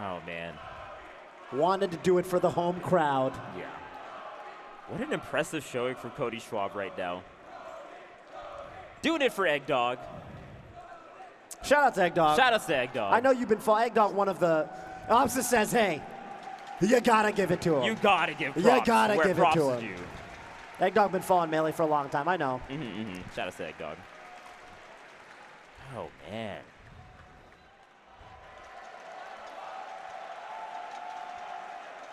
Oh, man. Wanted to do it for the home crowd. Yeah. What an impressive showing from Cody Schwab right now. Doing it for Egg Dog. Shout out to Egg Dog. Shout out to Egg Dog. I know you've been following Egg Dog, one of the opposite says, hey, you gotta give it to him. You gotta give props. You gotta where give it props to is him. due. Egg Dog been following Melee for a long time, I know. Shout out to Egg Dog. Oh, man.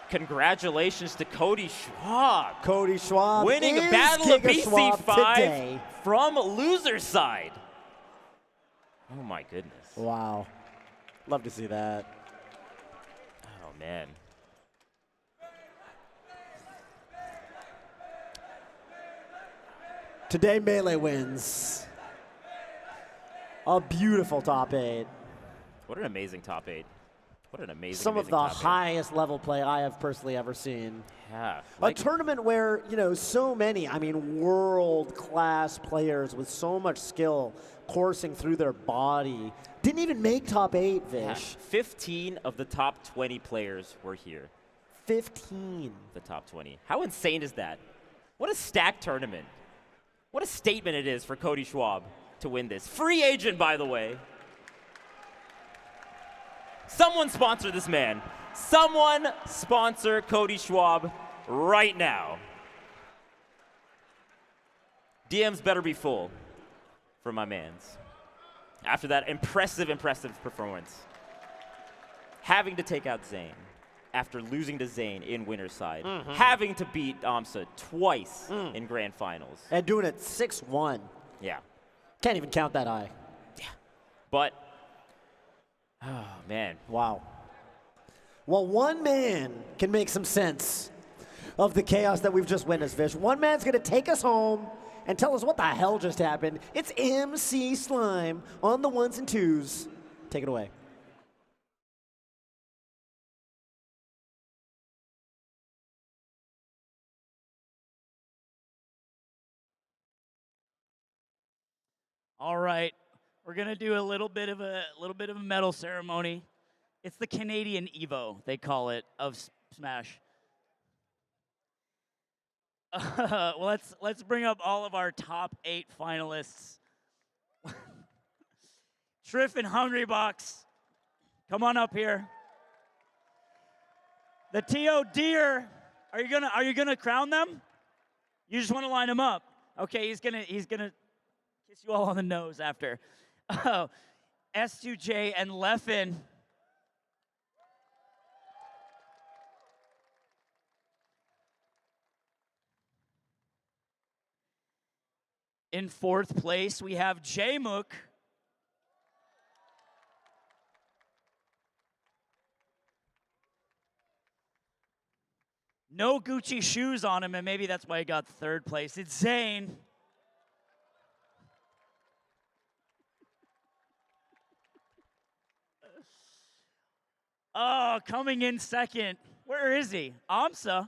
Congratulations to Cody Schwab. Cody Schwab winning a is battle of Giga Schwab BC5 today. from loser side. Oh, my goodness. Wow. Love to see that. Oh, man. Today, Melee wins. A beautiful top 8. What an amazing top 8. What an amazing Some of the top 8. highest level play I have personally ever seen. Yeah. A tournament where, you know, so many, I mean, world-class players with so much skill coursing through their body didn't even make top 8, Vish. Yeah. 15 of the top 20 players were here. 15. The top 20. How insane is that? What a stacked tournament. What a statement it is for Cody Schwab to win this. Free agent, by the way. Someone sponsor this man. Someone sponsor Cody Schwab right now. DMs better be full for my mans. After that impressive performance. Having to take out Zane after losing to Zane in winner's side. Having to beat AMSA twice in grand finals. And doing it 6-1. Yeah. Can't even count that high. Yeah. But, oh, man. Wow. Well, one man can make some sense of the chaos that we've just witnessed, Vish. One man's going to take us home and tell us what the hell just happened. It's MC Slime on the 1s and 2s. Take it away. All right, we're gonna do a little bit of a medal ceremony. It's the Canadian Evo, they call it, of Smash. Let's bring up all of our top 8 finalists. Triff and Hungrybox, come on up here. The TO Deer, are you gonna crown them? You just want to line them up. Okay, he's gonna kiss you all on the nose after. S2J and Leffen. In 4th place, we have J-Mook. No Gucci shoes on him, and maybe that's why he got 3rd place. It's Zane. Oh, coming in 2nd. Where is he? AMSA.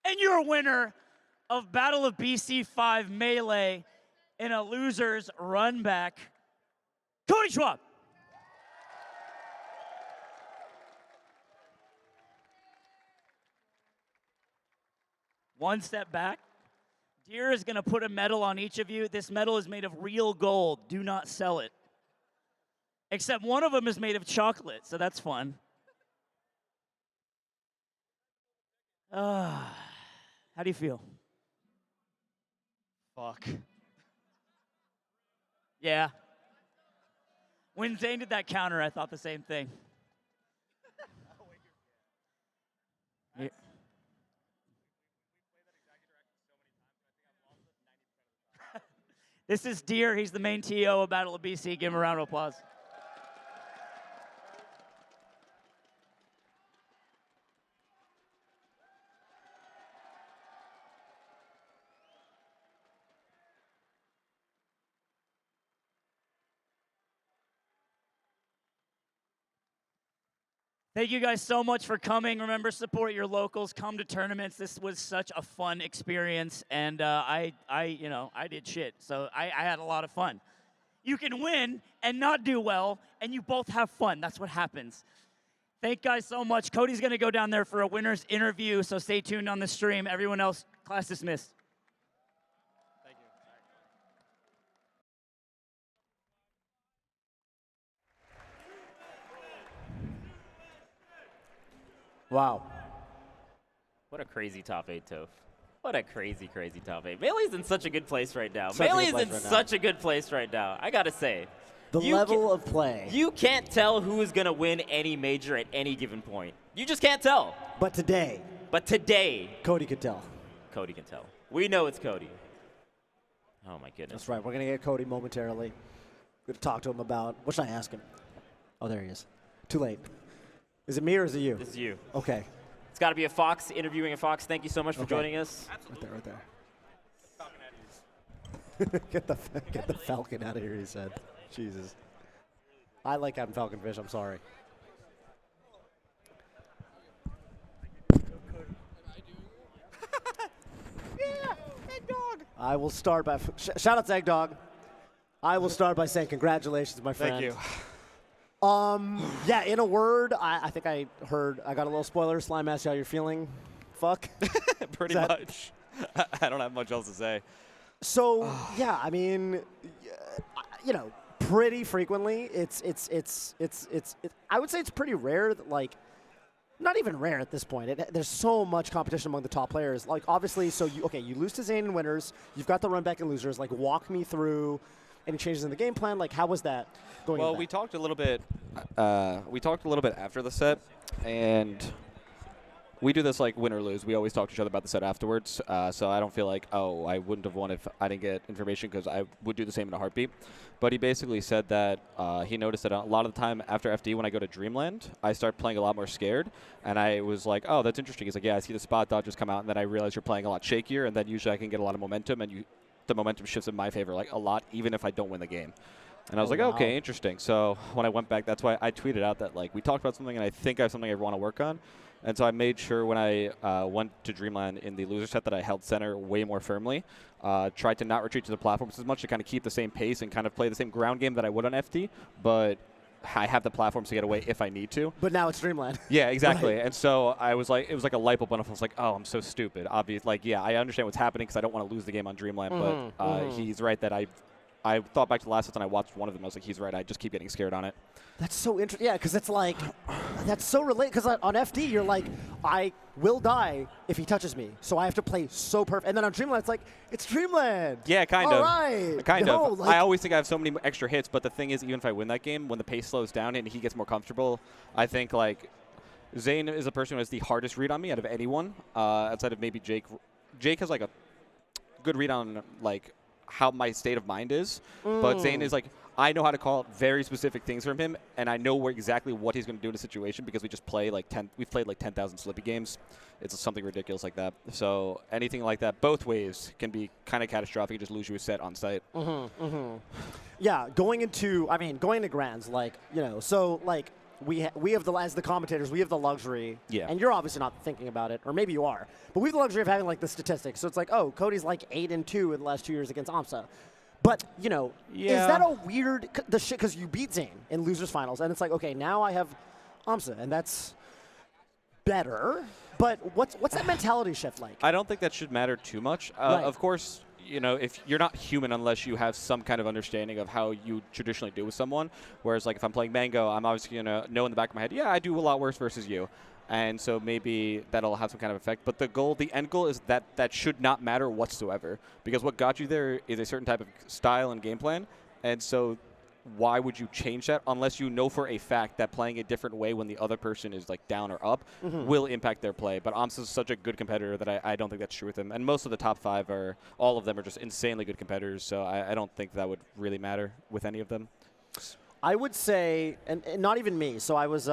And your winner of Battle of BC5 Melee in a loser's run back, Cody Schwab. One step back. Deer is going to put a medal on each of you. This medal is made of real gold. Do not sell it. Except one of them is made of chocolate, so that's fun. How do you feel? Fuck. Yeah. When Zane did that counter, I thought the same thing. Yeah. This is Deer. He's the main TO of Battle of BC. Give him a round of applause. Thank you guys so much for coming. Remember, support your locals. Come to tournaments. This was such a fun experience, and I did shit, so I had a lot of fun. You can win and not do well, and you both have fun. That's what happens. Thank you guys so much. Cody's going to go down there for a winner's interview, so stay tuned on the stream. Everyone else, class dismissed. Thank you. Wow. What a crazy top 8, Toph. What a crazy, crazy top 8. Melee's in such a good place right now. Melee's in such a good place right now. I got to say. The level of play. You can't tell who is going to win any major at any given point. You just can't tell. But today, Cody could tell. Cody can tell. We know it's Cody. Oh, my goodness. That's right. We're going to get Cody momentarily. We're going to talk to him about, what should I ask him? Oh, there he is. Too late. Is it me or is it you? This is you. Okay. It's got to be a Fox, interviewing a Fox. Thank you so much for joining us. Absolutely. Right there. Get the Falcon out of here, he said. Jesus. I like having Falcon Fish, I'm sorry. Yeah, Egg Dog. I will start by, shout out to Egg Dog. I will start by saying congratulations, my friend. Thank you. Yeah, in a word, I think I got a little spoiler. Slime asked you how you're feeling. Fuck. Pretty much. I don't have much else to say. So, yeah, I mean, pretty frequently, I would say it's pretty rare that, like, not even rare at this point. There's so much competition among the top players. Like, obviously, so you lose to Zane in winners. You've got the run back in losers. Like, walk me through any changes in the game plan. Like, how was that going? Well, we talked a little bit. After the set, and we do this like win or lose. We always talk to each other about the set afterwards. So I don't feel like, oh, I wouldn't have won if I didn't get information, because I would do the same in a heartbeat. But he basically said that he noticed that a lot of the time after FD, when I go to Dreamland, I start playing a lot more scared. And I was like, oh, that's interesting. He's like, yeah, I see the spot dodges come out, and then I realize you're playing a lot shakier, and then usually I can get a lot of momentum, and the momentum shifts in my favor like a lot, even if I don't win the game. And I was like, wow. okay, interesting. So when I went back, that's why I tweeted out that, like, we talked about something, and I think I have something I want to work on. And so I made sure when I went to Dreamland in the loser set that I held center way more firmly, tried to not retreat to the platforms as much, to kind of keep the same pace and kind of play the same ground game that I would on FD, but I have the platforms to get away if I need to. But now it's Dreamland. Yeah, exactly. Right. And so I was like, it was like a light bulb went off. I was like, oh, I'm so stupid. Obvious, like, yeah, I understand what's happening because I don't want to lose the game on Dreamland, but he's right that I thought back to the last set and I watched one of them. I was like, he's right. I just keep getting scared on it. That's so interesting. Yeah, because it's like, that's so related. Because on FD, you're like, I will die if he touches me. So I have to play so perfect. And then on Dreamland, it's like, it's Dreamland. Yeah, kind All of. right. Kind no, of. like, I always think I have so many extra hits, but the thing is, even if I win that game, when the pace slows down and he gets more comfortable, I think, like, Zane is a person who has the hardest read on me out of anyone, outside of maybe Jake. Jake has, like, a good read on, like, how my state of mind is, but Zane is like, I know how to call very specific things from him, and I know exactly what he's going to do in a situation because we just play like we've played like 10,000 Slippy games. It's something ridiculous like that. So anything like that, both ways, can be kind of catastrophic and just lose you a set on site. Yeah, going into grands, like, so like we have as the commentators, we have the luxury, and you're obviously not thinking about it, or maybe you are, but we have the luxury of having like the statistics. So it's like, oh, Cody's like 8-2 in the last 2 years against AMSA. But, is that a weird, because you beat Zane in losers finals, and it's like, okay, now I have AMSA, and that's better, but what's that mentality shift like? I don't think that should matter too much. Right. Of course, if you're not human unless you have some kind of understanding of how you traditionally do with someone, whereas like if I'm playing Mango, I'm obviously going to know in the back of my head, yeah, I do a lot worse versus you. And so maybe that'll have some kind of effect. But the end goal is that should not matter whatsoever, because what got you there is a certain type of style and game plan. And so why would you change that unless you know for a fact that playing a different way when the other person is like down or up will impact their play? But Amsa is such a good competitor that I don't think that's true with him. And most of the top 5 all of them are just insanely good competitors. So I don't think that would really matter with any of them. I would say, and not even me. So I was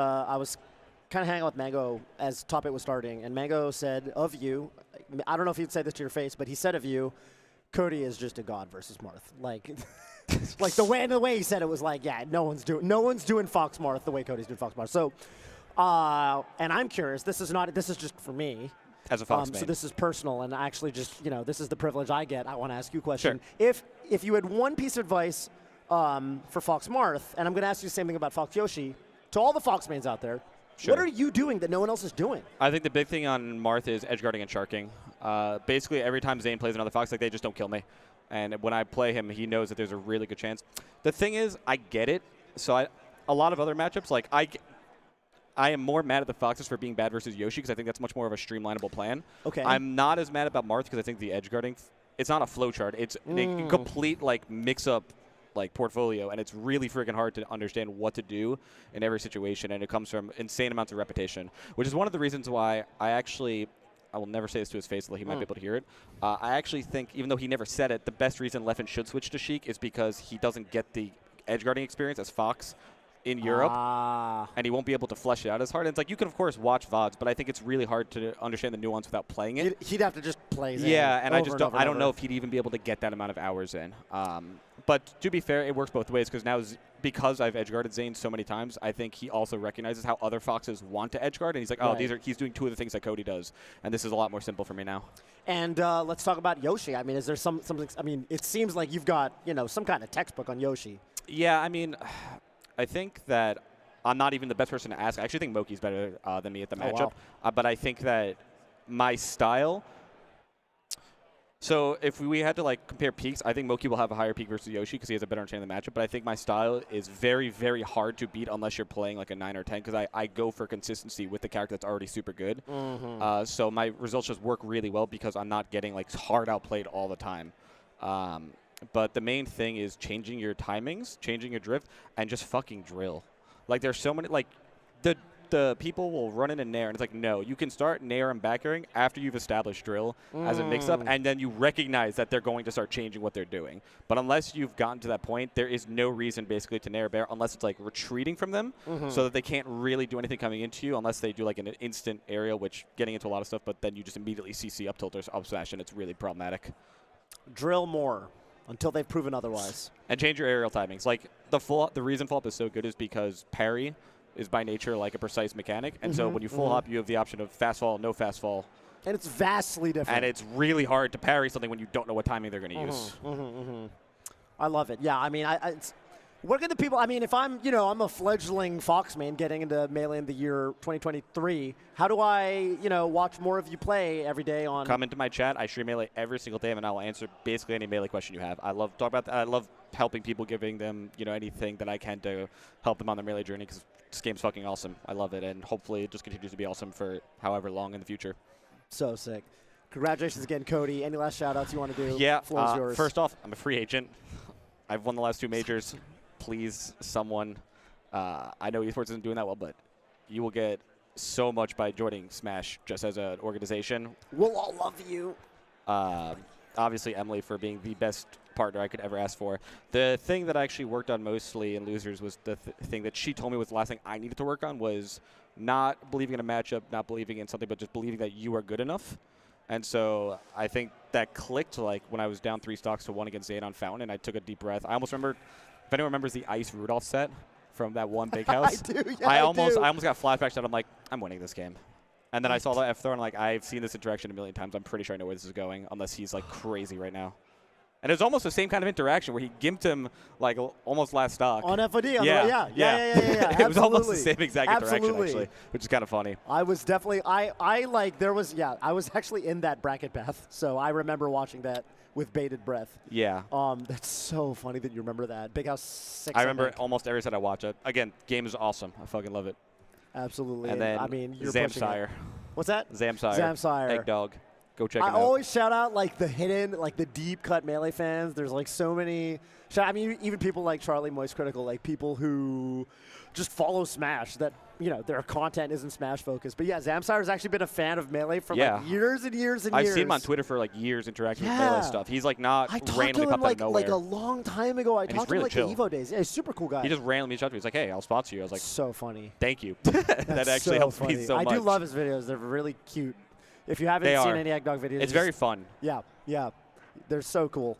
kind of hanging out with Mango as top 8 was starting, and Mango said of you, I don't know if he'd say this to your face, but he said of you, Cody is just a god versus Marth. Like, like the way he said it was like, yeah, no one's doing Fox Marth the way Cody's doing Fox Marth. So And I'm curious. This is just for me. As a Fox main. So this is personal, and actually just, this is the privilege I get. I want to ask you a question. Sure. If you had one piece of advice for Fox Marth, and I'm going to ask you the same thing about Fox Yoshi, to all the Fox mains out there, Sure. what are you doing that no one else is doing? I think the big thing on Marth is edge guarding and sharking. Basically, every time Zane plays another Fox, they just don't kill me. And when I play him, he knows that there's a really good chance. The thing is, I get it. So a lot of other matchups, like I am more mad at the Foxes for being bad versus Yoshi because I think that's much more of a streamlinable plan. Okay. I'm not as mad about Marth because I think the edge guarding, it's not a flowchart. It's a complete mix-up portfolio, and it's really freaking hard to understand what to do in every situation, and it comes from insane amounts of repetition, which is one of the reasons why I will never say this to his face, though he might be able to hear it. I actually think, even though he never said it, the best reason Leffen should switch to Sheik is because he doesn't get the edge guarding experience as Fox in Europe, and he won't be able to flesh it out as hard. And it's like, you can, of course, watch VODs, but I think it's really hard to understand the nuance without playing it. He'd have to just play Zane. Yeah, and I don't know over. if he'd even be able to get that amount of hours in. But to be fair, it works both ways because I've edge guarded Zane so many times, I think he also recognizes how other Foxes want to edge guard, and he's like, he's doing two of the things that Cody does, and this is a lot more simple for me now. And let's talk about Yoshi. I mean, is there something? I mean, it seems like you've got some kind of textbook on Yoshi. Yeah, I mean, I think that I'm not even the best person to ask. I actually think Moki's better than me at the matchup, but I think that my style. So if we had to compare peaks, I think Moki will have a higher peak versus Yoshi because he has a better understanding of the matchup. But I think my style is very, very hard to beat unless you're playing a 9 or 10 because I go for consistency with the character that's already super good. So my results just work really well because I'm not getting hard outplayed all the time. But the main thing is changing your timings, changing your drift, and just fucking drill. There's so many the people will run in a Nair, and it's no, you can start Nair and back airing after you've established drill as a mix-up, and then you recognize that they're going to start changing what they're doing. But unless you've gotten to that point, there is no reason basically to Nair bear unless it's retreating from them so that they can't really do anything coming into you unless they do an instant aerial, which getting into a lot of stuff, but then you just immediately CC up tilt or up smash, and it's really problematic. Drill more until they've proven otherwise. And change your aerial timings. The reason full up is so good is because parry is by nature a precise mechanic, and so when you full hop, you have the option of fast fall, no fast fall. And it's vastly different. And it's really hard to parry something when you don't know what timing they're going to use. I love it. Yeah, I mean, what can the people? I mean, if I'm a fledgling Fox main getting into Melee in the year 2023, how do I watch more of you play every day on? Come into my chat. I stream Melee every single day, and I will answer basically any Melee question you have. I love talking about that. I love helping people, giving them anything that I can to help them on their Melee journey because this game's fucking awesome. I love it, and hopefully it just continues to be awesome for however long in the future. So sick. Congratulations again, Cody. Any last shout-outs you want to do? Yeah. Floor's yours. First off, I'm a free agent. I've won the last 2 majors. Please, someone. I know esports isn't doing that well, but you will get so much by joining Smash just as an organization. We'll all love you. Obviously, Emily for being the best partner I could ever ask for. The thing that I actually worked on mostly in Losers was the thing that she told me was the last thing I needed to work on was not believing in a matchup, not believing in something, but just believing that you are good enough. And so I think that clicked when I was down 3 stocks to 1 against Zane on Fountain, and I took a deep breath. I almost remember, if anyone remembers the Ice Rudolph set from that one Big House. I do, yeah, I almost got flashbacks and I'm like, I'm winning this game. And then I saw the F throw and I've seen this interaction a million times. I'm pretty sure I know where this is going, unless he's crazy right now. And it was almost the same kind of interaction where he gimped him almost last stock. On FOD. Yeah. It was almost the same exact interaction, Absolutely. actually, which is kind of funny. I was definitely, I was actually in that bracket, Beth, so I remember watching that with bated breath. Yeah. That's so funny that you remember that. Big House 6. I remember almost every set I watch it. Again, game is awesome. I fucking love it. Absolutely. And then I mean, you're Zamsire. What's that? Zamsire. Egg Dog. Go check him out. I always shout out the hidden, the deep cut Melee fans. There's so many. I mean, even people like Charlie Moist Critical, people who just follow Smash. That their content isn't Smash focused. But yeah, Zamsire's actually been a fan of Melee for years and years and I've years. seen him on Twitter for years interacting with Melee stuff. He's not randomly popped out of nowhere. A long time ago. I talked to him really the Evo days. Yeah, he's a super cool guy. He just randomly shot me. He's like, "Hey, I'll sponsor you." I was like, so funny. Thank you. That actually helps me so much. I do love his videos. They're really cute. If you haven't seen any Egg Dog videos, it's very fun. Yeah, they're so cool.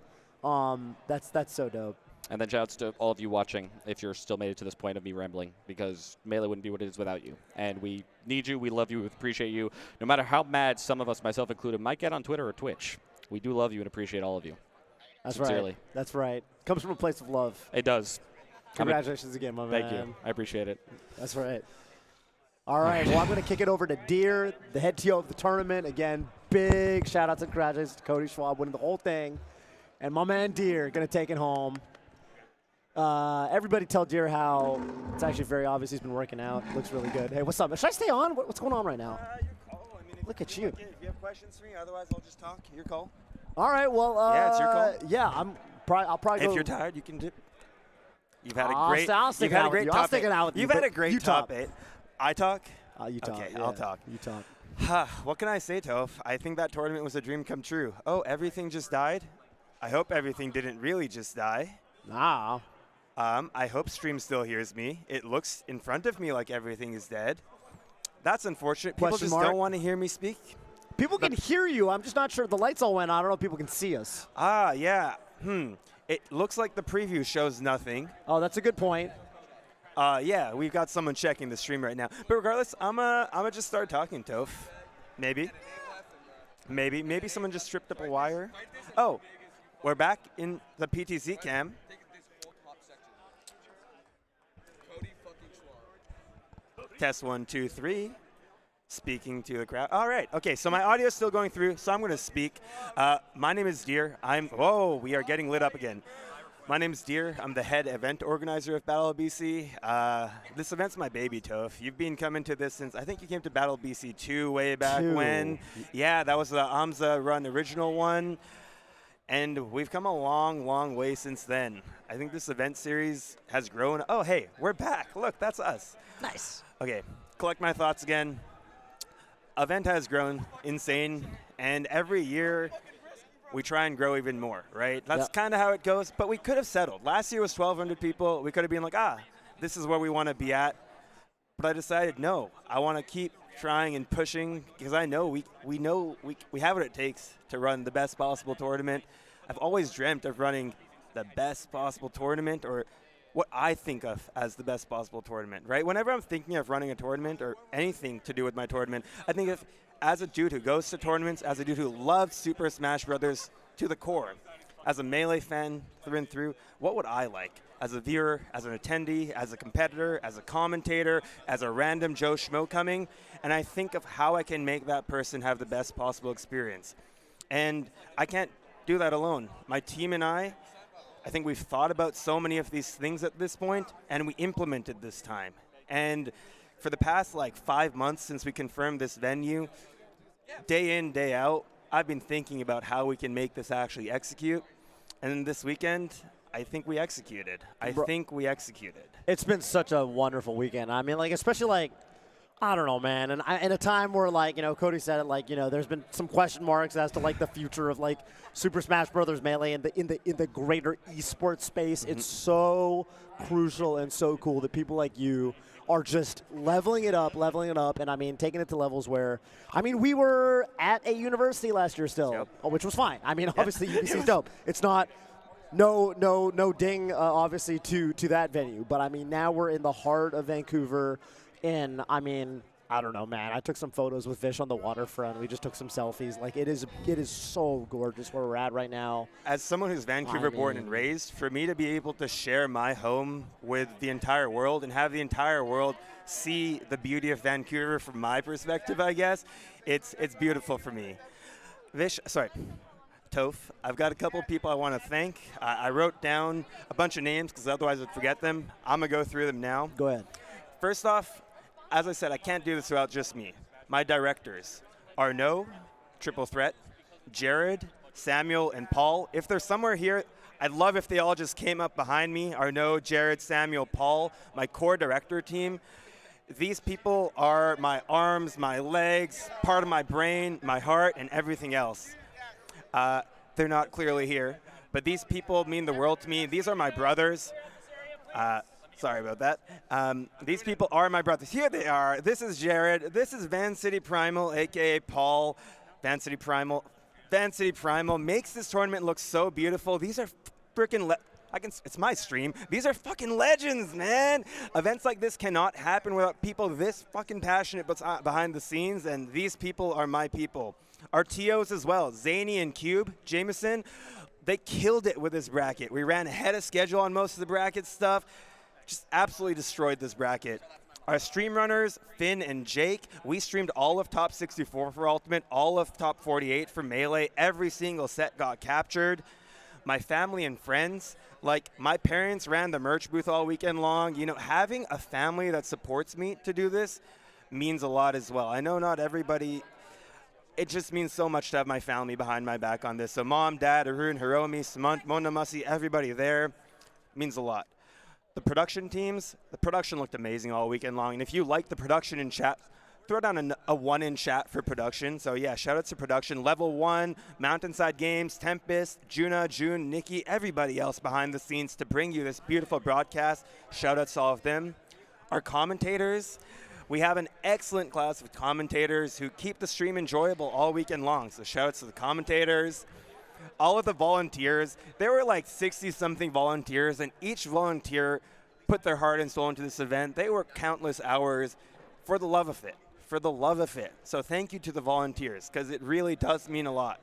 That's so dope. And then shout-outs to all of you watching if you're still made it to this point of me rambling, because Melee wouldn't be what it is without you. And we need you, we love you, we appreciate you. No matter how mad some of us, myself included, might get on Twitter or Twitch, we do love you and appreciate all of you. That's Sincerely. right. That's right. Comes from a place of love. It does. Congratulations again, my man. Thank you. I appreciate it. That's right. All right. Well, I'm going to kick it over to Deer, the head TO of the tournament. Again, big shout-outs and congratulations to Cody Schwab winning the whole thing. And my man Deer going to take it home. Everybody tell Deer how it's actually very obvious he's been working out. Looks really good. Hey, what's up? Should I stay on? What's going on right now? Your call. I mean, Look at you. If you have questions for me, otherwise I'll just talk. Your call. All right. Well, Yeah, it's your call. Yeah, I'll probably go. If you're tired, you can dip. You've had a I'll great. stick You've it had out a great with you. top I'll stick eight. it out with you, You've had but a great you top talk. 8. I talk. You talk. Okay, Yeah. I'll talk. You talk. What can I say, Toph? I think that tournament was a dream come true. Oh, everything just died? I hope everything didn't really just die. Nah. I hope Stream still hears me. It looks in front of me like everything is dead. That's unfortunate. People Question just mark? don't want to hear me speak. People can hear you. I'm just not sure. The lights all went on. I don't know if people can see us. Yeah. It looks like the preview shows nothing. Oh, that's a good point. Yeah, we've got someone checking the stream right now. But regardless, I'm just start talking, Toph. Maybe someone just stripped up a wire. Oh, we're back in the PTZ cam. Test 1, 2, 3. Speaking to the crowd. All right. Okay, so my audio is still going through, so I'm going to speak. My name is Deer. Whoa, we are getting lit up again. My name is Deer. I'm the head event organizer of Battle of BC. This event's my baby, Toph. You've been coming to this since, I think you came to Battle of BC 2 way back when. Yeah, that was the Amza Run original one. And we've come a long, long way since then. I think this event series has grown. Oh, hey, we're back. Look, that's us. Nice. Okay, collect my thoughts again. Event has grown insane, and every year we try and grow even more, right? That's kind of how it goes, but we could have settled. Last year was 1,200 people. We could have been like, this is where we want to be at. But I decided, no, I want to keep trying and pushing because I know we have what it takes to run the best possible tournament. I've always dreamt of running the best possible tournament, or what I think of as the best possible tournament, right? Whenever I'm thinking of running a tournament or anything to do with my tournament, I think of as a dude who goes to tournaments, as a dude who loves Super Smash Brothers to the core, as a Melee fan through and through, what would I like? As a viewer, as an attendee, as a competitor, as a commentator, as a random Joe Schmo coming, and I think of how I can make that person have the best possible experience. And I can't do that alone. My team and I think we've thought about so many of these things at this point, and we implemented this time. And for the past 5 months since we confirmed this venue, day in, day out, I've been thinking about how we can make this actually execute. And then this weekend, I think we executed. It's been such a wonderful weekend. I mean, especially I don't know, man. And in a time where, Cody said it, there's been some question marks as to the future of Super Smash Brothers Melee in the greater esports space. It's so crucial and so cool that people like you are just leveling it up, and I mean taking it to levels where, we were at a university last year still, which was fine. Obviously UBC's dope. It's not. No ding, obviously, to that venue. But, now we're in the heart of Vancouver. And, I don't know, man. I took some photos with Vish on the waterfront. We just took some selfies. It is so gorgeous where we're at right now. As someone who's Vancouver born and raised, for me to be able to share my home with the entire world and have the entire world see the beauty of Vancouver from my perspective, I guess, it's beautiful for me. Toph, I've got a couple of people I want to thank. I wrote down a bunch of names because otherwise I'd forget them. I'm going to go through them now. Go ahead. First off, as I said, I can't do this without just me. My directors, Arnaud, Triple Threat, Jared, Samuel, and Paul. If they're somewhere here, I'd love if they all just came up behind me. Arnaud, Jared, Samuel, Paul, my core director team. These people are my arms, my legs, part of my brain, my heart, and everything else. They're not clearly here, but these people mean the world to me. These are my brothers. Sorry about that. These people are my brothers. Here they are. This is Jared. This is Van City Primal, a.k.a. Paul. Van City Primal makes this tournament look so beautiful. These are freaking It's my stream. These are fucking legends, man. Events like this cannot happen without people this fucking passionate behind the scenes, and these people are my people. Our TOs as well, Zany and Cube, Jameson, they killed it with this bracket. We ran ahead of schedule on most of the bracket stuff. Just absolutely destroyed this bracket. Our stream runners, Finn and Jake, we streamed all of top 64 for Ultimate, all of top 48 for Melee. Every single set got captured. My family and friends, like my parents ran the merch booth all weekend long. You know, having a family that supports me to do this means a lot as well. I know not everybody, it just means so much to have my family behind my back on this. So mom, dad, Arun, Hiromi, Samant, Mona Musi, everybody there means a lot. The production teams, the production looked amazing all weekend long. And if you like the production in chat, throw down a 1 in chat for production. So yeah, shout out to production. Level 1, Mountainside Games, Tempest, Juna, June, Nikki, everybody else behind the scenes to bring you this beautiful broadcast. Shout out to all of them. Our commentators, we have an excellent class of commentators who keep the stream enjoyable all weekend long. So shout outs to the commentators. All of the volunteers, there were like 60-something volunteers, and each volunteer put their heart and soul into this event. They worked countless hours for the love of it, So thank you to the volunteers, because it really does mean a lot.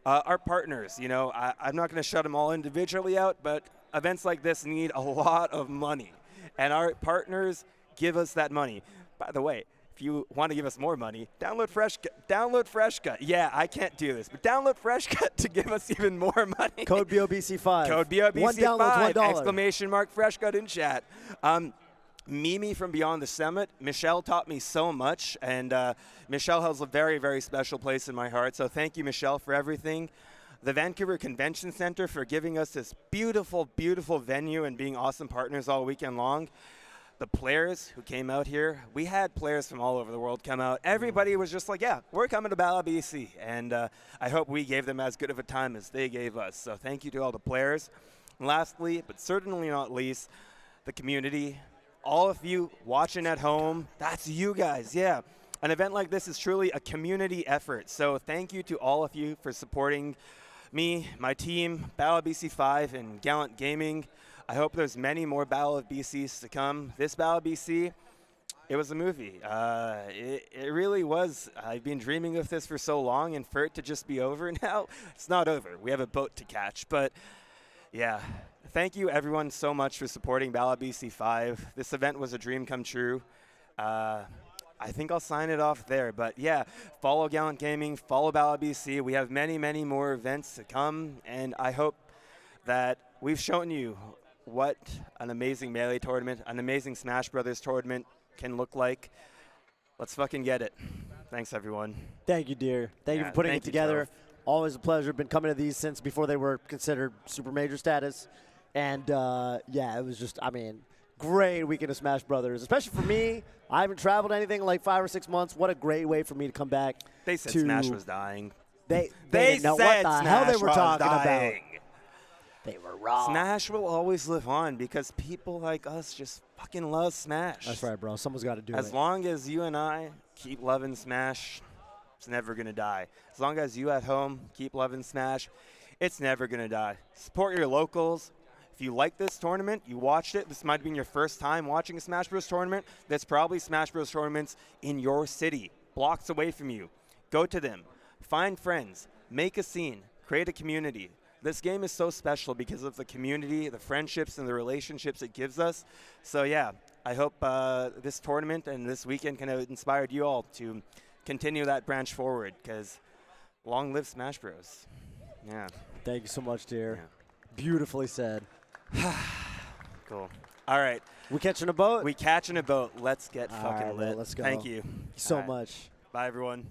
Our partners, you know, I'm not going to shut them all individually out, but events like this need a lot of money, and our partners give us that money. By the way, if you want to give us more money, download FreshCut. Yeah, I can't do this, but download FreshCut to give us even more money. Code BOBC5. Code BOBC5. One download's $1. Exclamation mark FreshCut in chat. Mimi from Beyond the Summit, Michelle taught me so much, and Michelle has a very, very special place in my heart. So thank you, Michelle, for everything. The Vancouver Convention Center for giving us this beautiful, beautiful venue and being awesome partners all weekend long. The players who came out here, we had players from all over the world come out. Everybody was just like, yeah, we're coming to Battle BC. And I hope we gave them as good of a time as they gave us. So thank you to all the players. And lastly, but certainly not least, the community. All of you watching at home, that's you guys, yeah. An event like this is truly a community effort. So thank you to all of you for supporting me, my team, Battle BC5, and Galint Gaming. I hope there's many more Battle of BCs to come. This Battle of BC, it was a movie. It really was. I've been dreaming of this for so long, and for it to just be over now, it's not over. We have a boat to catch. But yeah, thank you everyone so much for supporting Battle of BC5. This event was a dream come true. I think I'll sign it off there. But yeah, follow Galint Gaming, follow Battle of BC. We have many, many more events to come, and I hope that we've shown you what an amazing Melee tournament, an amazing Smash Brothers tournament can look like. Let's fucking get it. Thanks, everyone. Thank you, dear. Thank you for putting it together. Always a pleasure. Been coming to these since before they were considered super major status. And, yeah, it was just, I mean, great weekend of Smash Brothers, especially for me. I haven't traveled anything in like 5 or 6 months. What a great way for me to come back. They said Smash was dying. They didn't know what the hell they were talking about. They were wrong. Smash will always live on because people like us just fucking love Smash. That's right, bro. Someone's got to do it. As long as you and I keep loving Smash, it's never going to die. As long as you at home keep loving Smash, it's never going to die. Support your locals. If you like this tournament, you watched it, this might have been your first time watching a Smash Bros. Tournament, there's probably Smash Bros. Tournaments in your city, blocks away from you. Go to them. Find friends. Make a scene. Create a community. This game is so special because of the community, the friendships, and the relationships it gives us. So, yeah, I hope this tournament and this weekend kind of inspired you all to continue that branch forward because long live Smash Bros. Yeah. Thank you so much, dear. Yeah. Beautifully said. Cool. All right. We catching a boat? We catching a boat. Let's get fucking lit. Let's go. Thank you so much. Bye, everyone.